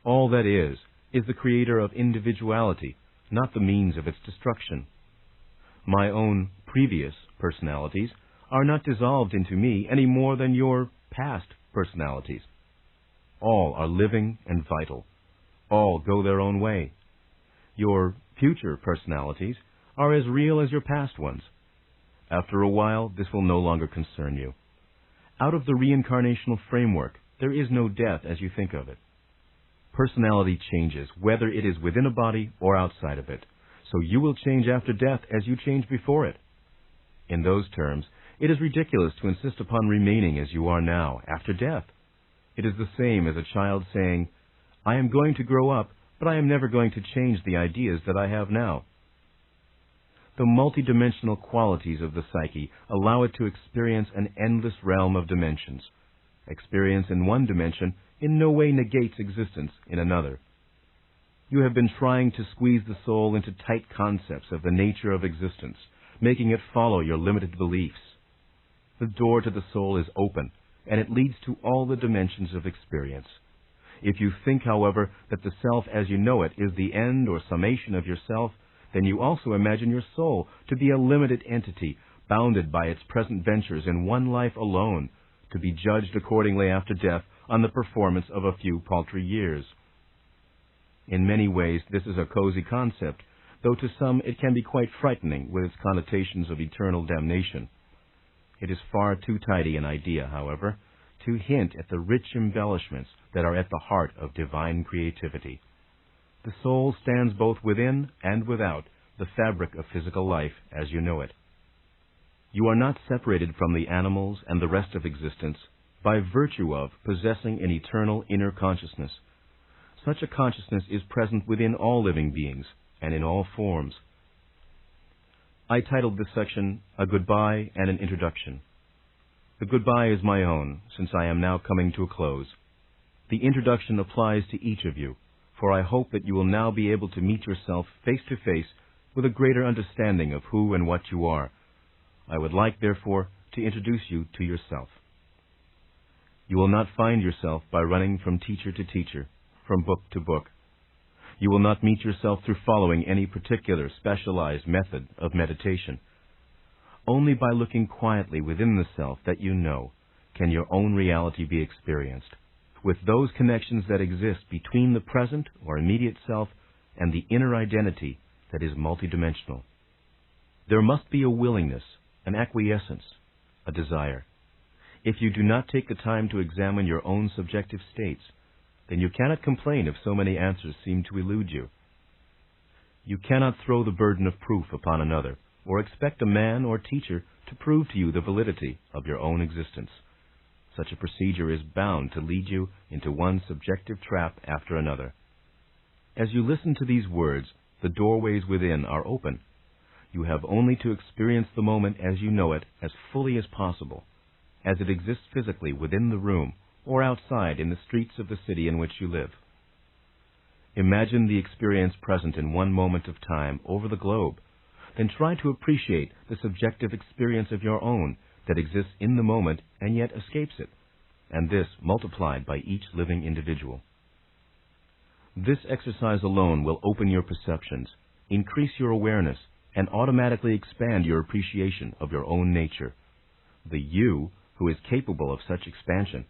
All that is the creator of individuality, not the means of its destruction. My own previous personalities are not dissolved into me any more than your past personalities. All are living and vital. All go their own way. Your future personalities are as real as your past ones. After a while, this will no longer concern you. Out of the reincarnational framework, there is no death as you think of it. Personality changes, whether it is within a body or outside of it, so you will change after death as you changed before it. In those terms, it is ridiculous to insist upon remaining as you are now, after death. It is the same as a child saying, "I am going to grow up, but I am never going to change the ideas that I have now." The multidimensional qualities of the psyche allow it to experience an endless realm of dimensions. Experience in one dimension in no way negates existence in another. You have been trying to squeeze the soul into tight concepts of the nature of existence, making it follow your limited beliefs. The door to the soul is open, and it leads to all the dimensions of experience. If you think, however, that the self as you know it is the end or summation of yourself, then you also imagine your soul to be a limited entity, bounded by its present ventures in one life alone, to be judged accordingly after death on the performance of a few paltry years. In many ways, this is a cozy concept, though to some it can be quite frightening with its connotations of eternal damnation. It is far too tidy an idea, however, to hint at the rich embellishments that are at the heart of divine creativity. The soul stands both within and without the fabric of physical life as you know it. You are not separated from the animals and the rest of existence by virtue of possessing an eternal inner consciousness. Such a consciousness is present within all living beings and in all forms. I titled this section, A Goodbye and an Introduction. The goodbye is my own, since I am now coming to a close. The introduction applies to each of you, for I hope that you will now be able to meet yourself face to face with a greater understanding of who and what you are. I would like, therefore, to introduce you to yourself. You will not find yourself by running from teacher to teacher, from book to book. You will not meet yourself through following any particular specialized method of meditation. Only by looking quietly within the self that you know can your own reality be experienced, with those connections that exist between the present or immediate self and the inner identity that is multidimensional. There must be a willingness, an acquiescence, a desire. If you do not take the time to examine your own subjective states, then you cannot complain if so many answers seem to elude you. You cannot throw the burden of proof upon another, or expect a man or teacher to prove to you the validity of your own existence. Such a procedure is bound to lead you into one subjective trap after another. As you listen to these words, the doorways within are open. You have only to experience the moment as you know it as fully as possible, as it exists physically within the room or outside in the streets of the city in which you live. Imagine the experience present in one moment of time over the globe, then try to appreciate the subjective experience of your own that exists in the moment and yet escapes it, and this multiplied by each living individual. This exercise alone will open your perceptions, increase your awareness, and automatically expand your appreciation of your own nature. The you, who is capable of such expansion,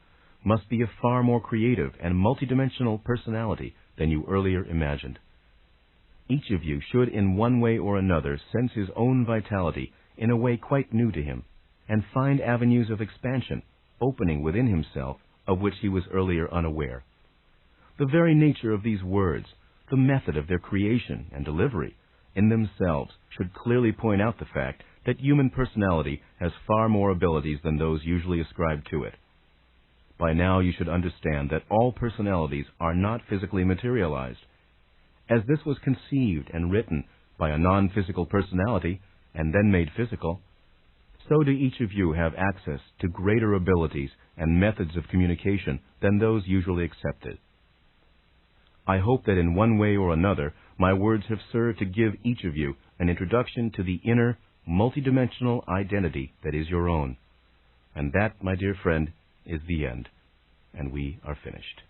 must be a far more creative and multidimensional personality than you earlier imagined. Each of you should in one way or another sense his own vitality in a way quite new to him, and find avenues of expansion opening within himself of which he was earlier unaware. The very nature of these words, the method of their creation and delivery, in themselves should clearly point out the fact that human personality has far more abilities than those usually ascribed to it. By now you should understand that all personalities are not physically materialized. As this was conceived and written by a non-physical personality and then made physical, so do each of you have access to greater abilities and methods of communication than those usually accepted. I hope that in one way or another my words have served to give each of you an introduction to the inner, multidimensional identity that is your own. And that, my dear friend, is the end, and we are finished.